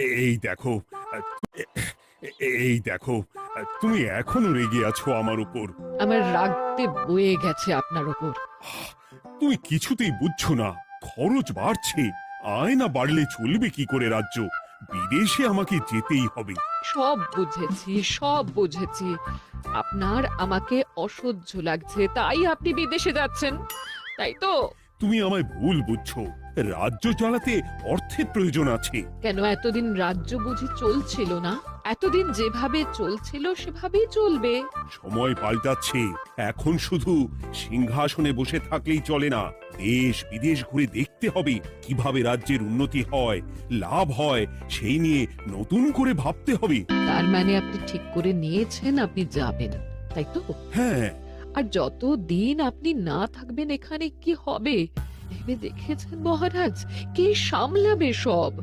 এই দেখো, আহ, এই দেখো, তুমি এখনো রেগে আছো আমার উপর। আমার রাগতে বয়ে গেছে আপনার ওপর। তুমি কিছুতেই বুঝছো না, খরচ বাড়ছে। আয় না বাড়লে চলবে কি করে রাজ্য? বিদেশে আমাকে যেতেই হবে। সব বুঝেছি, সব বুঝেছি। আপনার আমাকে অসহ্য লাগছে, তাই আপনি বিদেশে যাচ্ছেন, তাই তো? তুমি আমায় ভুল বুঝছো। রাজ্য চালাতে অর্থের প্রয়োজন আছে। কেন এতদিন রাজ্য বুঝি চলছিল না? এতদিন যেভাবে চলছিল সেভাবেই চলবে। সময় পাল্টাচ্ছে। এখন শুধু সিংহাসনে বসে থাকলেই চলে না। দেশ বিদেশ ঘুরে দেখতে হবে কিভাবে রাজ্যের উন্নতি হয়, লাভ হয়, সেই নিয়ে নতুন করে ভাবতে হবে। তার মানে আপনি ঠিক করে নিয়েছেন আপনি যাবেন, তাই তো? হ্যাঁ। আর যতদিন আপনি না থাকবেন এখানে কি হবে ভেবে দেখেছেন মহারাজ? কে সামলাবে সব?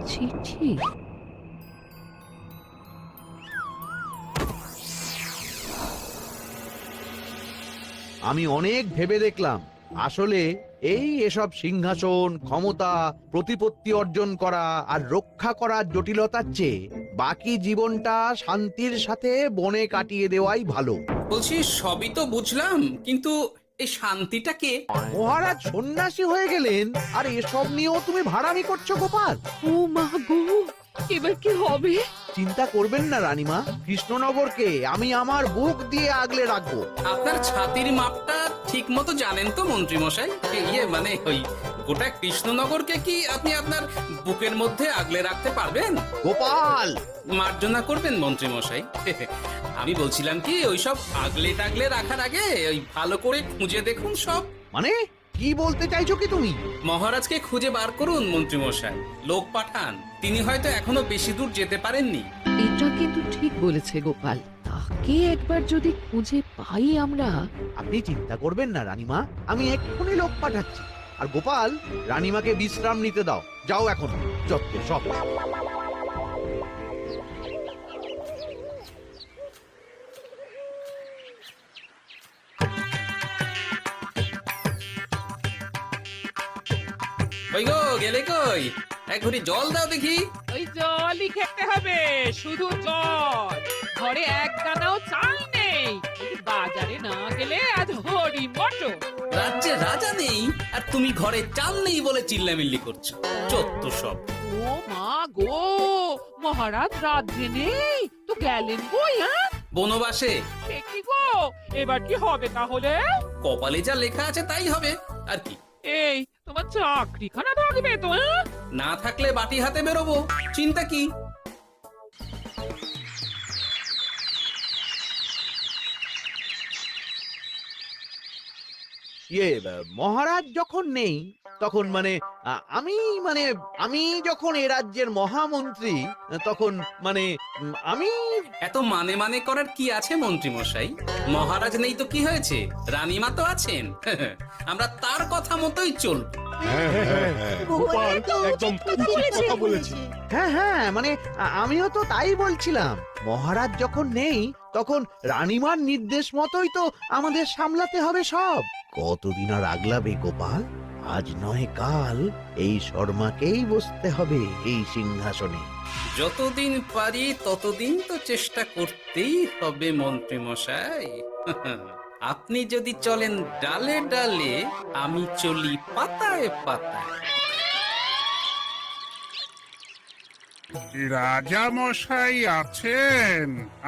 চিঠি? আমি অনেক ভেবে দেখলাম, আসলে এসব সিংহাসন, ক্ষমতা, প্রতিপত্তি অর্জন করা আর রক্ষা করার জটিলতার চেয়ে বাকি জীবনটা শান্তির সাথে বনে কাটিয়ে দেওয়াই ভালো। বলছি সবই তো বুঝলাম, কিন্তু এই শান্তিটা কে? মহারাজ সন্ন্যাসী হয়ে গেলেন আর এসব নিয়েও তুমি ভাড়ামি করছো গোপাল? ও মা গো, এবার কি হবে? চিন্তা করবেন না রানীমা, কৃষ্ণনগরকে আমি আমার বুক দিয়ে আগলে রাখবো। আপনার ছাতির মাপটা ঠিক মতো জানেন তো মন্ত্রী মশাই? মানে ওই গোটা কৃষ্ণনগরকে কি আপনি আপনার বুকের মধ্যে আগলে রাখতে পারবেন? গোপাল! মার্জনা করবেন মন্ত্রী মশাই। আমি বলছিলাম কি, ওই সব আগলে টাগলে রাখার আগে ওই ভালো করে খুঁজে দেখুন সব। মানে কি বলতে চাইছো কি তুমি? মহারাজকে খুঁজে বার করুন মন্ত্রী মশাই, লোক পাঠান। তিনি হয়তো এখনো বেশি দূর যেতে পারেননি। এটা কিন্তু ঠিক বলেছে গোপাল। তাকে একবার যদি খুঁজে পাই আমরা। আপনি চিন্তা করবেন না রানীমা, আমি এক্ষুনি লোক পাঠাচ্ছি। আর গোপাল, রানীমাকে বিশ্রাম নিতে দাও। যাও এখন, যত সব। ওই গো, গেলে কই? এক ঘড়ি জল দাও দেখি। ওই জলই খেতে হবে, শুধু জল। ঘরে এক দানাও চাল নেই। এই বাজারে না গেলে আজ হরি মটর। রাজ্যে রাজা নেই আর তুমি ঘরে চাল নেই বলে চিল্লামিল্লি করছো। চত্ব সব। ও মা গো, মহারাজ রাজ্যে নেই তো গেলেন কই? হ্যাঁ, বনবাসে। সে কি গো, এবার কি হবে তাহলে? কপালে যা লেখা আছে তাই হবে, আর কি। এই তোমার চাকরিখানা থাকবে তো? হ্যাঁ, না থাকলে বাটি হাতে বেরোবো, চিন্তা কি? মহারাজ যখন নেই তখন আমি মানে আমি যখন এ রাজ্যের মহামন্ত্রী, তখন আমি এত মানে মানে করার কি আছে মন্ত্রী মশাই? মহারাজ নেই তো কি হয়েছে, রানীমা তো আছেন। আমরা তার কথা মতোই চলব। গোপাল একদম উচিত কথা বলেছে। হ্যাঁ হ্যাঁ, আমিও তো তাই বলছিলাম। মহারাজ যখন নেই তখন রানীমার নির্দেশ মতোই তো আমাদের সামলাতে হবে সব। কতদিন আর আগলাবে গোপাল? আজ নয় কাল এই শর্মাকেই বসতে হবে এই সিংহাসনে। যতদিন পারি ততদিন তো চেষ্টা করতেই হবে মন্ত্রী মশাই। আপনি যদি চলেন ডালে ডালে, আমি চলি পাতায় পাতায়। রাজা মশাই আছেন?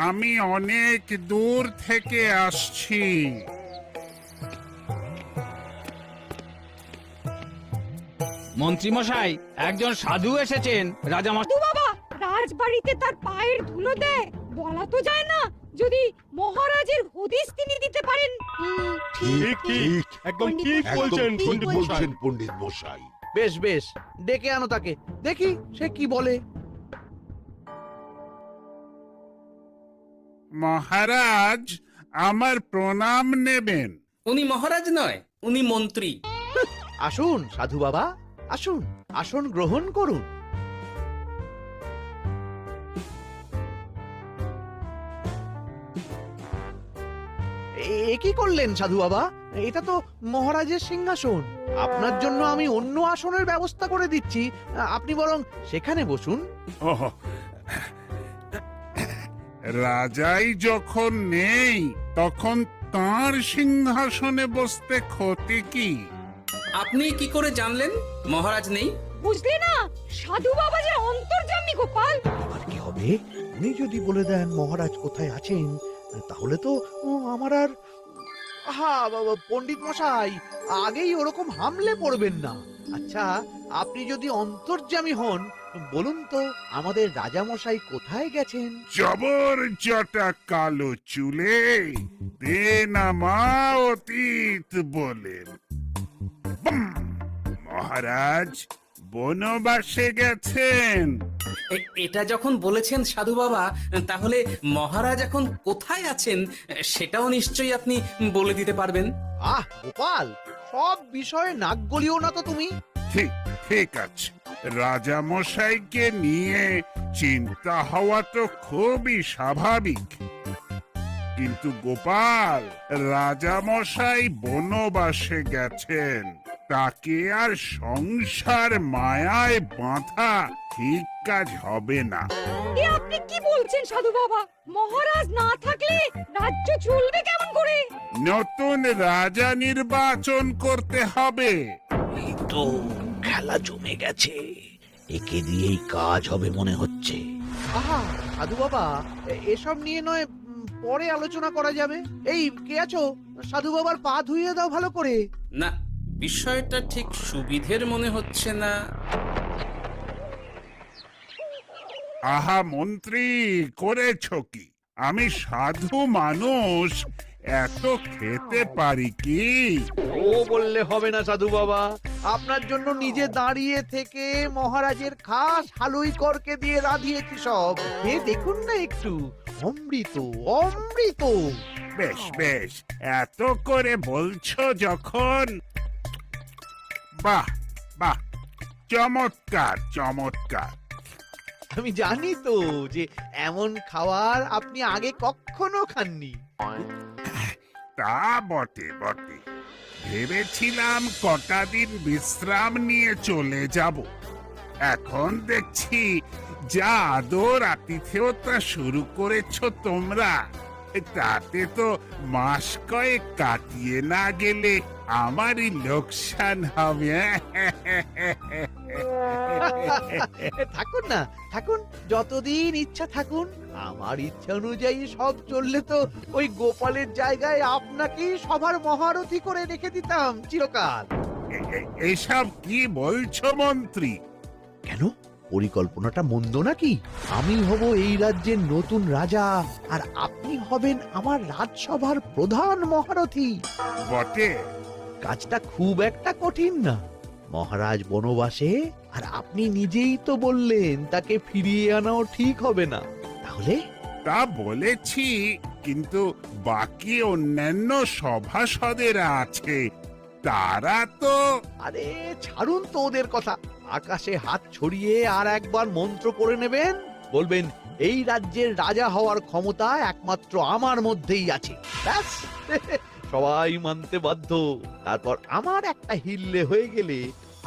আমি অনেক দূর থেকে আসছি। মন্ত্রী মশাই, একজন সাধু এসেছেন। রাজামশাই বাবা, রাজবাড়িতে তার পায়ের ধুলো দেয়, বলা তো যায় না। যদি মহারাজের হদিস তিনি দিতে পারেন। ঠিক ঠিক, একদম ঠিক বলছেন পণ্ডিত মশাই। বেশ বেশ, ডেকে আনো তাকে, দেখি সে কি বলে। মহারাজ, আমার প্রণাম নেবেন। উনি মহারাজ নয়, উনি মন্ত্রী। আসুন সাধু বাবা, আসুন, আসন গ্রহণ করুন। এ কি করলেন সাধু বাবা? এটা তো মহারাজের সিংহাসন। আপনার জন্য আমি অন্য আসনের ব্যবস্থা করে দিচ্ছি, আপনি বরং সেখানে বসুন। ওহ, রাজাই যখন নেই তখন তার সিংহাসনে বসতে ক্ষতি কি? আপনি কি করে জানলেন মহারাজ নেই? বুঝলি না, সাধু বাবা যে অন্তর্যামী গোপাল। এবার কি হবে? উনি যদি বলে দেন মহারাজ কোথায় আছেন, তাহলে তো আমার আর বাবা পণ্ডিত মশাই, আগেই ওরকম হামলে পড়বেন না। আচ্ছা, আপনি যদি অন্তর্যামী হন, বলুন তো আমাদের রাজা মশাই কোথায় গেছেন? জবর জটা কালো চুলে দেনামা অতীত বলেন। বুম! মহারাজ বনবাসে গেছেন। এটা যখন বলেছেন সাধু বাবা, তাহলে মহারাজ এখন কোথায় আছেন সেটাও নিশ্চয়ই আপনি বলে দিতে পারবেন। গোপাল, সব বিষয়ে নাক গলিও না তো তুমি। ঠিক ঠিক আছে, রাজা মশাইকে নিয়ে চিন্তা হওয়া তো খুবই স্বাভাবিক, কিন্তু গোপাল, রাজা মশাই বনবাসে গেছেন, তাকে আর সংসার মায়ায় বাঁধা ঠিক কাজ হবে না। এ আপনি কি বলছেন সাধু বাবা? মহারাজ না থাকলে রাজ্য চলবে কেমন করে? নতুন রাজা নির্বাচন করতে হবে। এই তো খেলা জমে গেছে, একে দিয়েই কাজ হবে মনে হচ্ছে। সাধু বাবা, এসব নিয়ে নয় পরে আলোচনা করা যাবে। এই কে আছো? সাধু বাবার পা ধুইয়ে দাও ভালো করে। না, বিষয়টা ঠিক সুবিধের মনে হচ্ছে না। আহা মন্ত্রী, করেছ কি? আমি সাধু মানুষ, এত খেতে পারি কি? ও বললে হবে না সাধু বাবা, আপনার জন্য নিজে দাঁড়িয়ে থেকে মহারাজের খাস হালুই করকে দিয়ে রাঁধিয়েছি সব। দেখুন না একটু, অমৃত অমৃত। বেশ বেশ, এত করে বলছো যখন, বাহ বাহ, চমৎকার চমৎকার। আমি জানি তো যে এমন খাবার আপনি আগে কখনো খাননি। তা বটে বটে, ভেবেছিলাম কটা দিন বিশ্রাম নিয়ে চলে যাব। এখন দেখছি যা আদর আতিথেয়তা শুরু করেছো তোমরা, তাতে তো মাস কয়েক কাটিয়ে না গেলে আমারই লোকসান হবে। থাকুন না, থাকুন, যতদিন ইচ্ছা থাকুন। আমার ইচ্ছা অনুযায়ী সব চললে তো ওই গোপালের জায়গায় আপনাকেই সবার মহারথী করে রেখে দিতাম চিরকাল। এসব কি বলছো মন্ত্রী? কেন, পরিকল্পনাটা মন্দ নাকি? আমি হব এই রাজ্যের নতুন রাজা, আর আপনি হবেন আমার রাজসভার প্রধান মহারথী। বটে, কাজটা খুব একটা কঠিন না। মহারাজ বনবাসে, আর আপনি নিজেই তো বললেন তাকে ফিরিয়ে আনাও ঠিক হবে না। তাহলে তা বলেছি, কিন্তু বাকি অন্যান্য সভাসদেরা আছে, তারা তো। আরে ছাড়ুন তো ওদের কথা। আকাশে হাত ছড়িয়ে আর একবার মন্ত্র করে নেবেন, বলবেন এই রাজ্যের রাজা হওয়ার ক্ষমতা একমাত্র আমার মধ্যেই আছে। ব্যাস, সবাই মানতে বাধ্য। তারপর আমার একটা হিল্লে হয়ে গেলে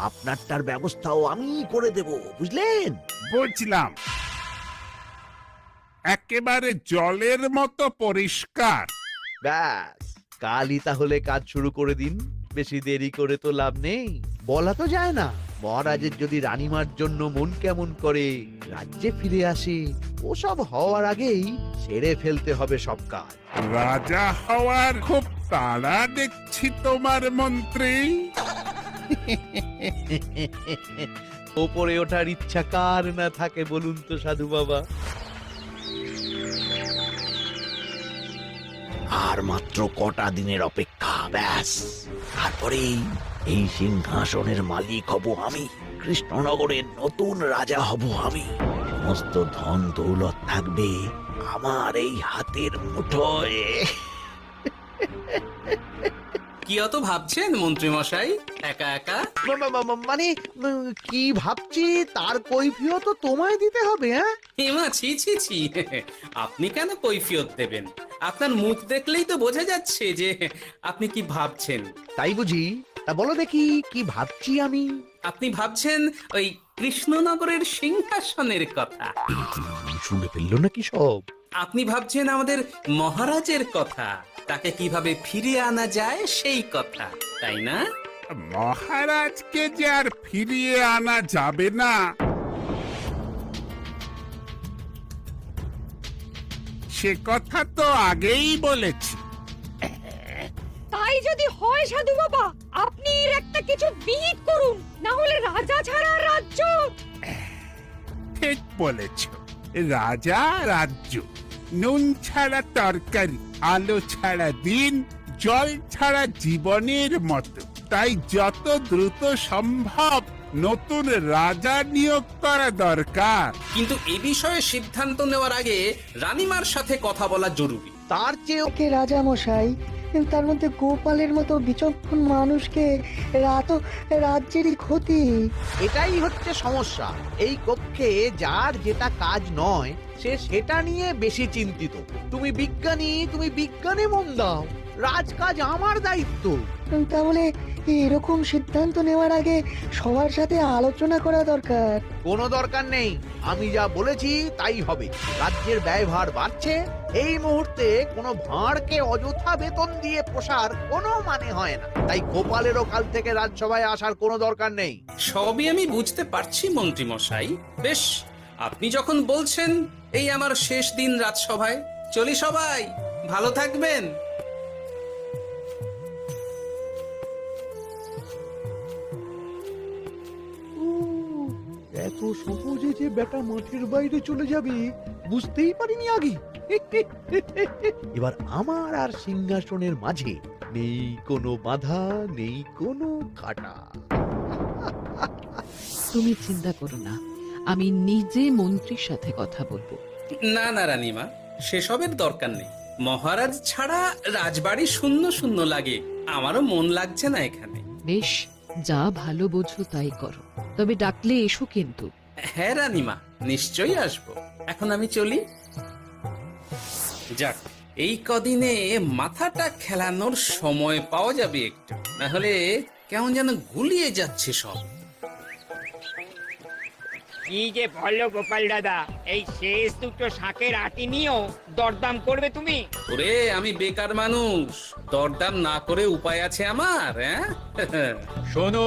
আপনারটার ব্যবস্থাও আমি করে দেব, বুঝলেন? বুঝলাম, একেবারে জলের মতো পরিষ্কার। ব্যাস, কালই তাহলে কাজ শুরু করে দিন। বেশি দেরি করে তো লাভ নেই। বলা তো যায় না, মহারাজের যদি রানীমার জন্য মন কেমন করে, রাজ্যে ফিরে আসে, ওসব হওয়ার আগেই সেরে ফেলতে হবে সব কাজ। রাজা হওয়ার খুব তাড়া দেখছি তোমার মন্ত্রী। ওপরে ওঠার ইচ্ছা কার না থাকে বলুন তো সাধু বাবা? আর মাত্র কটা দিনের অপেক্ষা, ব্যাস, তারপরেই এই সিংহাসনের মালিক হব আমি। কৃষ্ণনগরের নতুন রাজা হব আমি। সমস্ত ধন দৌলত থাকবে আমার এই হাতের মুঠোয়। কি অত ভাবছেন মন্ত্রী মশাই একা একা? মানে কি ভাবছি তার কৈফিয়ত তো তোমায় দিতে হবে। হেমা, ছি ছি ছি, আপনি কেন কৈফিয়ত দেবেন? আপনার মুখ দেখলেই তো বোঝা যাচ্ছে যে আপনি কি ভাবছেন। তাই বুঝি? তা বলো দেখি কি ভাবছি আমি। আপনি ভাবছেন ওই কৃষ্ণনগরের সিংহাসনের কথা। শুনে ফেললো নাকি সব? আপনি ভাবছেন আমাদের মহারাজের কথা, তাকে কিভাবে ফিরিয়ে আনা যায় সেই কথা, তাই না? মহারাজকে যে আর ফিরিয়ে আনা যাবে না, সে কথা তো আগেই বলেছি। তাই যদি হয় সাধু বাবা, আপনি এর একটা কিছু বিহিত করুন, না হলে রাজা ছাড়া রাজ্য। ঠিক বলেছ, রাজা রাজ্য, নুন ছাড়া তরকারি, আলো ছাড়া দিন, জল ছাড়া জীবনের মতো। তাই যত দ্রুত সম্ভব নতুন রাজা নিয়োগ করা দরকার। কিন্তু এ বিষয়ে সিদ্ধান্ত নেওয়ার আগে রানীমার সাথে কথা বলা জরুরি। তার চেয়েও কে রাজা মশাই, তার মধ্যে গোপালের মতো বিচক্ষণ মানুষকে রাজ্যেরই ক্ষতি। এটাই হচ্ছে সমস্যা। এই কক্ষে যার যেটা কাজ নয় সে সেটা নিয়ে বেশি চিন্তিত। তুমি বিজ্ঞানে মন দাও, রাজকাজ আমার দায়িত্ব। তাহলে এরকম সিদ্ধান্ত নেওয়ার আগে সবার সাথে আলোচনা করা দরকার। কোনো দরকার নেই, আমি যা বলেছি তাই হবে। রাজ্যের ব্যয়ভার বাড়ছে, এই মুহূর্তে কোনো ভাঁড়কে অযথা বেতন দিয়ে পোষার কোনো মানে হয় না। তাই গোপালেরও কাল থেকে রাজসভায় আসার কোনো দরকার নেই। সবই আমি বুঝতে পারছি মন্ত্রী মশাই। বেশ, আপনি যখন বলছেন, এই আমার শেষ দিন রাজসভায়, চলি সবাই, ভালো থাকবেন। এত সহজে যে বেটা মাঠের বাইরে চলে যাবে বুঝতেই পারিনি আগে। এবার আমার আর সিংহাসনের মাঝে নেই কোনো বাধা, নেই কোনো কাটা। তুমি চিন্তা করো না, আমি নিজে মন্ত্রীর সাথে কথা বলবো। না না রানীমা, সেসবের দরকার নেই। মহারাজ ছাড়া রাজবাড়ি শূন্য শূন্য লাগে, আমারও মন লাগছে না এখানে। বেশ, যা ভালো বোঝো তাই করো, তবে ডাকলে এসো কিন্তু। হ্যাঁ রানীমা, নিশ্চয়ই আসবো। এখন আমি চলি। যাক, এই কদিনে মাথাটা খেলানোর সময় পাওয়া যাবে একটু, না হলে কেমন যেন গুলিয়ে যাচ্ছে সব। কি যে বললো গোপাল দাদা, এই শেষ দুটো শাকের আটি নিয়েও দরদাম করবে তুমি? ওরে, আমি বেকার মানুষ, দরদাম না করে উপায় আছে আমার? শোনো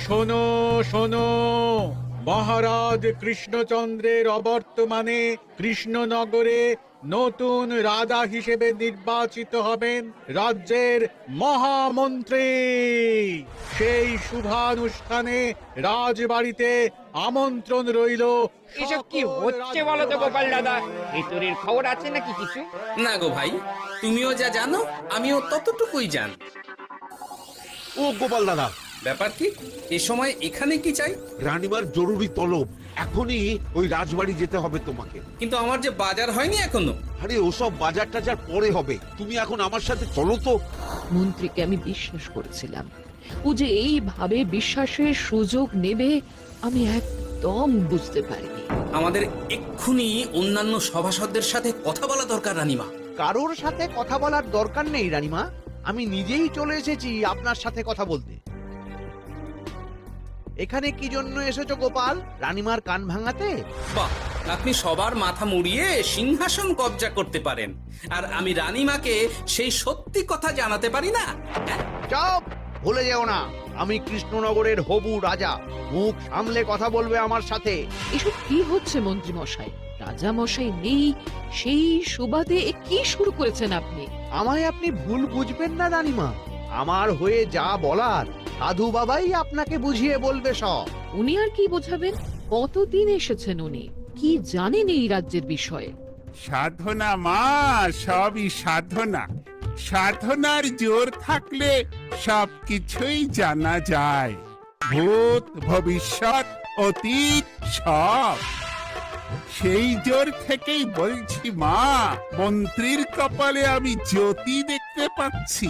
শোনো শোনো, মহারাজ কৃষ্ণচন্দ্রের অবর্তমানে কৃষ্ণনগরে নতুন রাজা হিসেবে নির্বাচিত হবেন রাজ্যের মহামন্ত্রী। সেই শুভানুষ্ঠানে রাজবাড়িতে আমন্ত্রণ রইল। এসব কি হচ্ছে বলো তো গোপাল দাদা, ভিতরের খবর আছে নাকি কিছু? না গো ভাই, তুমিও যা জানো আমিও ততটুকুই জানি। ও গোপাল দাদা, ব্যাপার কি? এ সময় এখানে কি চাই? রানীমার জরুরি তলব, এখনই ওই রাজবাড়ি যেতে হবে তোমাকে। কিন্তু আমার যে বাজার হয়নি এখনো। আরে ওসব বাজার টাজার পরে হবে, তুমি এখন আমার সাথে চলো তো। মন্ত্রীকে আমি বিশ্বাস করেছিলাম, ও যে এইভাবে বিশ্বাসের সুযোগ নেবে আমি একদম বুঝতে পারিনি। আমাদের এক্ষুনি অন্যান্য সভাসদদের সাথে কথা বলা দরকার রানীমা। কারোর সাথে কথা বলার দরকার নেই রানীমা, আমি নিজেই চলে এসেছি আপনার সাথে কথা বলতে। এখানে কি জন্য এসেছো গোপাল? রানীমার কান ভাঙাতে? বাহ, আপনি সবার মাথা মুড়িয়ে সিংহাসন কবজা করতে পারেন, আর আমি রানীমাকে সেই সত্যি কথা জানাতে পারি না? চুপ! ভুলে যেও না, আমি কৃষ্ণনগরের হবু রাজা। মুখ সামলে কথা বলবে আমার সাথে। এসব কি হচ্ছে মন্ত্রী মশাই? রাজা মশাই নেই, সেই সুবাদে এ কি শুরু করেছেন আপনি? আমায় আপনি ভুল বুঝবেন না রানীমা, আমার হয়ে যা বলার সাধু বাবাই আপনাকে বুঝিয়ে বলবে সব। উনি আর কি বোঝাবেন? কতদিন এসেছেন উনি, কি জানেন এই রাজ্যের বিষয়ে? সাধনা মা, সবই সাধনা। সাধনার জোর থাকলে সবকিছুই জানা যায়, ভূত ভবিষ্যৎ অতীত সব। সেই জোর থেকেই বলছি মা, মন্ত্রীর কপালে আমি জ্যোতি দেখতে পাচ্ছি।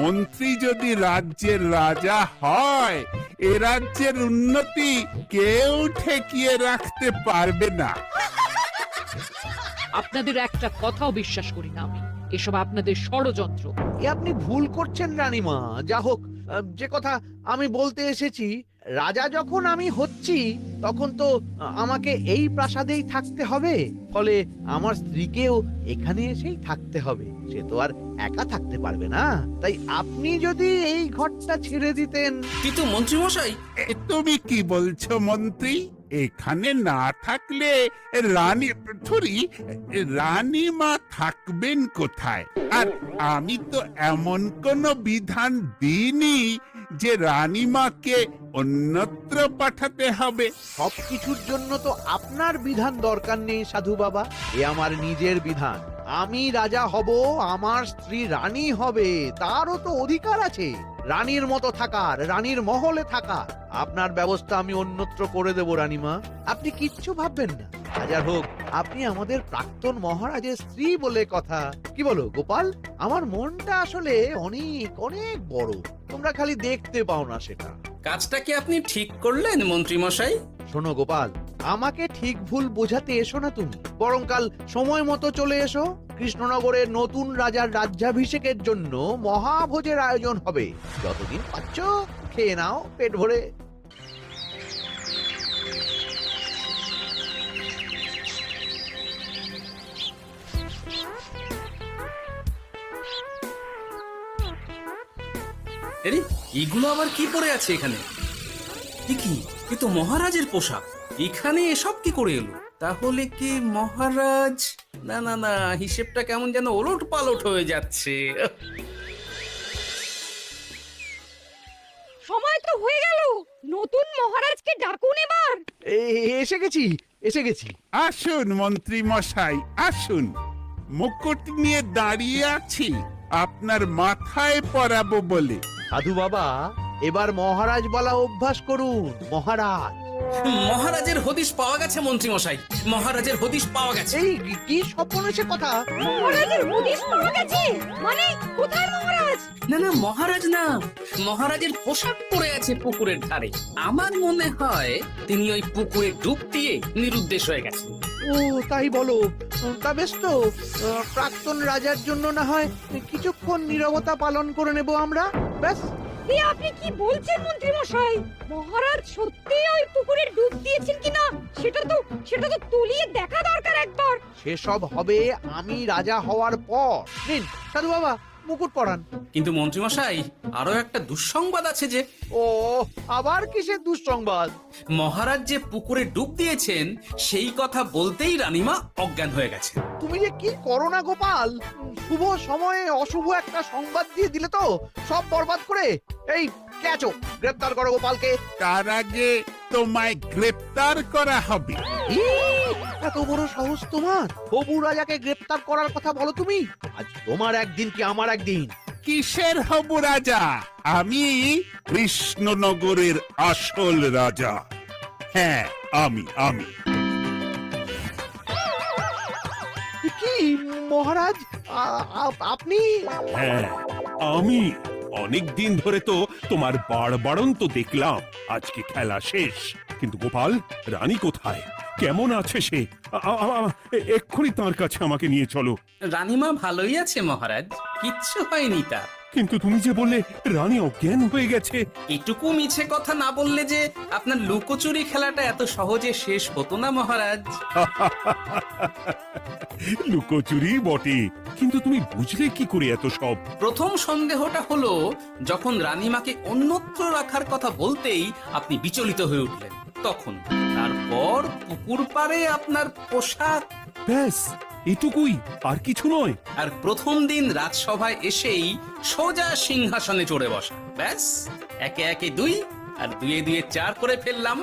মন্ত্রী যদি রাজ্যের রাজা হয়, এ রাজ্যের উন্নতি কেউ ঠেকিয়ে রাখতে পারবে না। আপনাদের একটা কথাও বিশ্বাস করি না আমি। এসব আপনাদের ষড়যন্ত্র। এ আপনি ভুল করছেন রানীমা। যা হোক, যে কথা আমি বলতে এসেছি, রাজা যখন আমি হচ্ছি তখন তো আমাকে এই প্রাসাদেই থাকতে হবে, ফলে আমার স্ত্রীকেও এখানে এসেই থাকতে হবে। সে তো আর একা থাকতে পারবে না, তাই আপনি যদি এই ঘরটা ছেড়ে দিতেন। কিন্তু মন্ত্রীমশাই, তুমি কি বলছো মন্ত্রী? এখানে না থাকলে রানীমা থাকবেন কোথায়? আর আমি তো এমন কোন বিধান দিইনি যে রানীমাকে অন্যত্র পাঠাতে হবে। সবকিছুর জন্য তো আপনার বিধান দরকার নেই সাধু বাবা, এ আমার নিজের বিধান। আমি রাজা হব, আমার স্ত্রী রানী হবে, তারও তো অধিকার আছে রানীর মতো থাকার, রানীর মহলে থাকার। আপনার ব্যবস্থা আমি অন্যত্র করে দেব রানীমা, আপনি কিচ্ছু ভাববেন না। হাজার হোক আপনি আমাদের প্রাক্তন মহারাজের স্ত্রী বলে কথা। কি বলো গোপাল? আমার মনটা আসলে অনেক অনেক বড়, তোমরা খালি দেখতে পাও না সেটা। কাজটা কি আপনি ঠিক করলেন মন্ত্রীমশাই? শোনো গোপাল, আমাকে ঠিক ভুল বোঝাতে এসো না তুমি, বরং কাল সময় মতো চলে এসো। কৃষ্ণনগরের নতুন রাজার রাজ্যাভিষেকের জন্য মহাভোজের আয়োজন হবে। যতদিন পাচ্ছ খেয়ে নাও পেট ভরে। আরে এগুলো আবার কি পরে আছে এখানে? কি এ তো মহারাজের পোশাক, এখানে এসব কি করে এলো? তাহলে কি মহারাজ? না না না, হিসেবটা কেমন যেন ওলট পালট হয়ে যাচ্ছে। সময় তো হয়ে গেল, নতুন মহারাজকে ডাকুন এবার। এসে গেছি, এসে গেছি। আসুন মন্ত্রী মশাই, আসুন। মুকুট নিয়ে দাঁড়িয়ে আছি আপনার মাথায় পরাবো বলে। সাধু বাবা, এবার মহারাজ বলা অভ্যাস করুন। মহারাজ। মহারাজের হদিশ পাওয়া গেছে মন্ত্রীমশাই, মহারাজের হদিশ পাওয়া গেছে। এই কি সর্বনাশের কথা! মহারাজের হদিশ পাওয়া গেছে মানে কোথায় মহারাজ? না না, মহারাজ না, মহারাজের পোশাক পরে আছে পুকুরের ধারে। আমার মনে হয় তিনি ওই পুকুরে ডুব দিয়ে নিরুদ্দেশ হয়ে গেছেন। ও তাই বলো? তা বেশ তো, প্রাক্তন রাজার জন্য না হয় কিছুক্ষণ নীরবতা পালন করে নেব আমরা, ব্যাস। আপনি কি বলছেন মন্ত্রী মশাই? মহারাজ সত্যি ওই পুকুরে ডুব দিয়েছেন কিনা সেটা তো তুলিয়ে দেখা দরকার একবার। সেসব হবে আমি রাজা হওয়ার পর। নিন সাধু বাবা, মুকুট পরান। কিন্তু মন্ত্রীমশাই, আরো একটা দুঃসংবাদ আছে যে। ও আবার কিসের দুঃসংবাদ? মহারাজ যে পুকুরে ডুব দিয়েছেন সেই কথা বলতেই রানীমা অজ্ঞান হয়ে গেছে। তুমি যে কি করো না গোপাল, শুভ সময়ে অশুভ একটা সংবাদ দিয়ে দিলে তো সব বরবাদ করে। এই কে আছো? গ্রেফতার করো গোপালকে। তার আগে তোমায় গ্রেপ্তার করা হবে। এত বড় সাহস তোমার? হবু রাজাকে গ্রেপ্তার করার কথা বলো তুমি? আজ তোমার একদিন কি আমার একদিন। কিসের হব রাজা? আমি কৃষ্ণনগরের আসল রাজা। হ্যাঁ, আমি। কি মহারাজ, আপনি? হ্যাঁ, আমি। অনেকদিন ধরে তো তোমার বাড়বাড়ন্ত দেখলাম, আজকে খেলা শেষ। কিন্তু গোপাল, রানী কোথায়? কেমন আছে সে? এক্ষুনি তার কাছে আমাকে নিয়ে চলো। রানীমা ভালোই আছে মহারাজ, কিচ্ছু হয়নি তার। কিন্তু তুমি যে বললে রানী অজ্ঞান হয়ে গেছে। এটুকু মিছে কথা না বললে যে আপনার লুকোচুরি খেলাটা এত সহজে শেষ হতো না মহারাজ। লুকোচুরি বটে, কিন্তু তুমি বুঝলে কি করে এত সব? প্রথম সন্দেহটা হলো যখন রানীমাকে অন্যত্র রাখার কথা বলতেই আপনি বিচলিত হয়ে উঠলেন, তখন। তারপর পুকুর পাড়ে আপনার পোশাক, ব্যাস এটুকুই, আর কিছু নয়। আর প্রথম দিন রাজসভায় এসেই সোজা সিংহাসনে চড়ে বসা, ব্যাস। একে একে 2 আর 2 2 4 করে ফেললাম।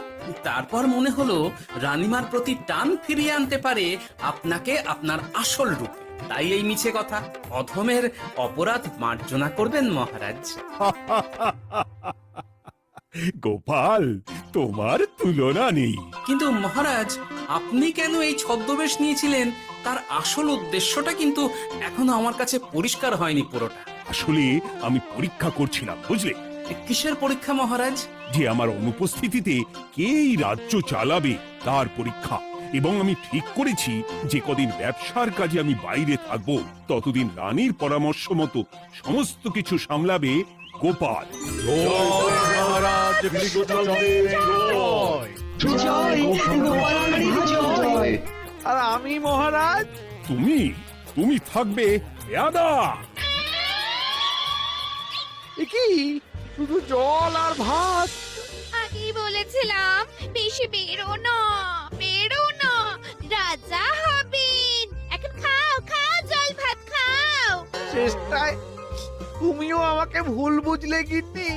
তারপর মনে হলো রানীমার প্রতি টান ফিরিয়ে আনতে পারে আপনাকে আপনার আসল রূপে। তাই এই মিছে কথা। অধমের অপরাধ মার্জনা করবেন মহারাজ। গোপাল, তোমার তুলনা নেই। কিন্তু মহারাজ, আপনি কেন এই ছদ্মবেশ নিয়েছিলেন তার আসল উদ্দেশ্যটা কিন্তু এখনো আমার কাছে পরিষ্কার হয়নি পুরোটা। আসলে আমি পরীক্ষা করছিলাম, বুঝলে? কিসের পরীক্ষা মহারাজ? যে আমার অনুপস্থিতিতে কে এই রাজ্য চালাবে তার পরীক্ষা। এবং আমি ঠিক করেছি যে কদিন ব্যবসার কাজে আমি বাইরে থাকব ততদিন রানীর পরামর্শ মতো সমস্ত কিছু সামলাবে গোপাল। মহারাজ কৃষ্ণচন্দ্রের জয়। আর আমি মহারাজ? তুমি থাকবে পেয়াদা। এ কি শুধু জল আর ভাত? আগেই বলেছিলাম বেশি বেরো না, রাজা হবেন। এখন খাও খাও, জল ভাত খাও। চেষ্টায় তুমিও আমাকে ভুল বুঝলে গিন্নি।